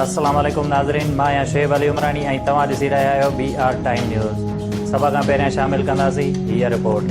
अस्सलाम वालेकुम नाज़रीन, मां आहियां शुएब अली उमरानी ऐं तव्हां ॾिसी रहिया आहियो BR टाइम न्यूज़। सभ खां पहिरियां शामिल कंदासीं हीअ रिपोर्ट।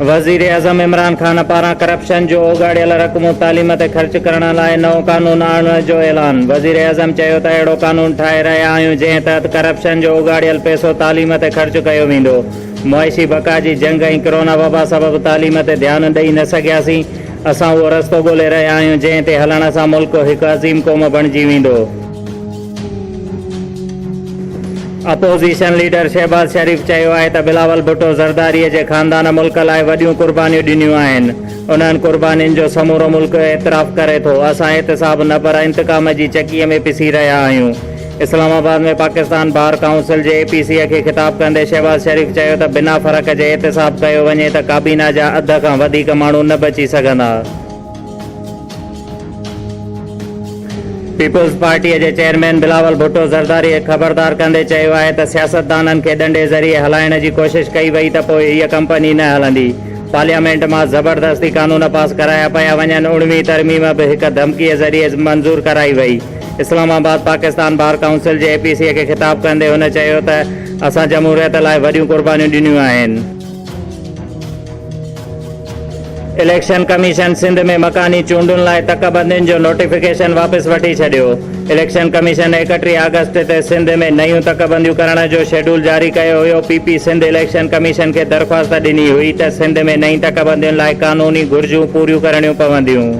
वज़ीर आज़म इमरान खान पारां करप्शन जो ओगाड़ियल रक़मूं तालीम ते ख़र्च करण लाइ नओं क़ानून आणण जो ऐलान। वज़ीर आज़म चयो त अहिड़ो क़ानून ठाहे रहिया आहियूं जंहिं तहत करप्शन जो ओगाड़ियल पैसो तालीम ते ख़र्च कयो वेंदो। मुआशी बका जी जंग ऐं कोरोना वबा सबबि तालीम ते ध्यानु ॾेई न सघियासीं। असां उहो रस्तो ॻोल्हे रहिया आहियूं जंहिं ते हलण सां मुल्क हिकु अज़ीम क़ौम बणिजी वेंदो। अपोज़िशन लीडर शहबाज़ शरीफ़ चयो आहे त बिलावल भुट्टो ज़रदारीअ जे ख़ानदान मुल्क लाइ वॾियूं क़ुर्बानियूं ॾिनियूं आहिनि। उन्हनि क़ुर्बानियुनि जो समूरो मुल्क एतिराफ़ करे थो। असां एहतिसाब न पर इंतकाम जी चकीअ में पिसी रहिया आहियूं। इस्लामाबाद में पाकिस्तान बार काउंसिल जे APC खे ख़िताब कंदे शहबाज़ शरीफ़ चयो त बिना फ़र्क़ जे एहतिसाब कयो वञे त काबीना जा अध खां वधीक माण्हू न बची सघंदा। पीपुल्स पार्टीअ जे चेयरमैन बिलावल भुट्टो ज़रदारी ख़बरदार कंदे चयो आहे त सियासतदाननि खे डंडे ज़रिए हलाइण जी कोशिश कई वई त पोइ हीअ कंपनी न हलंदी। पार्लियामेंट मां ज़बरदस्ती क़ानून पास कराया पिया वञनि। 19वीं तरमीम बि हिकु धमकीअ ज़रिए मंज़ूर कराई वई। इस्लामाबाद पाकिस्तान बार काउंसिल जे APC खे ख़िताब कंदे हुन चयो त असां जमहूरियत लाइ वॾियूं क़ुर्बानियूं ॾिनियूं आहिनि। इलेक्शन कमीशन सिंध में मकानी चूंडुनि लाइ तकबंदियुनि जो नोटिफिकेशन वापसि वठी छॾियो। इलेक्शन कमीशन 31 अगस्त ते सिंध में नयूं तकबंदियूं करण जो शेड्यूल जारी कयो हुयो। PP सिंध इलेक्शन कमीशन खे दरख़्वास्त ॾिनी हुई त सिंध में नई तकबंदियुनि लाइ क़ानूनी घुर्जूं पूरियूं करणियूं पवंदियूं।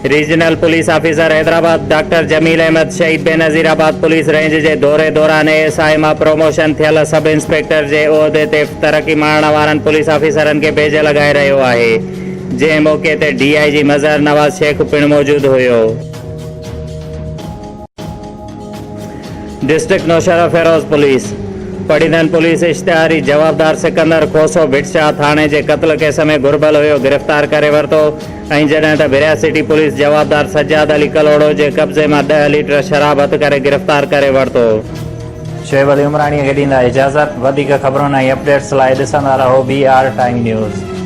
Regional police officer Hyderabad doctor Jamil Ahmed Shaheed Benazirabad police range जे दौरे दौरान ASI मां प्रमोशन थियल सब इंस्पेक्टर जे उहिदे ते तरक़ी माणण वारनि पुलिस ऑफिसरनि खे बेज लॻाए रहियो आहे। जंहिं मौक़े ते DIG मज़हर नवाज़ शेख पिणु मौजूदु हुयो। डिस्ट्रिक्ट नौशहरा फेरोज़ पुलिस पढ़ीदन पुलिस इश्तिहारी जवाबदार सिकंदर खोसो भिटशाह थाणे जे क़त्ल केस में घुर्बल हुयो गिरफ़्तार करे वरितो। ऐं जॾहिं त भिरिया सिटी पुलिस जवाबदार सज्जाद अली कलोड़ो जे कब्ज़े मां 10 लीटर शराब हथ करे गिरफ़्तार करे वरितो। शुएब अली उमराणीअ खे ॾींदा इजाज़त। वधीक ख़बरुनि ऐं अपडेट्स लाइ ॾिसंदा रहो BR टाइम न्यूज़।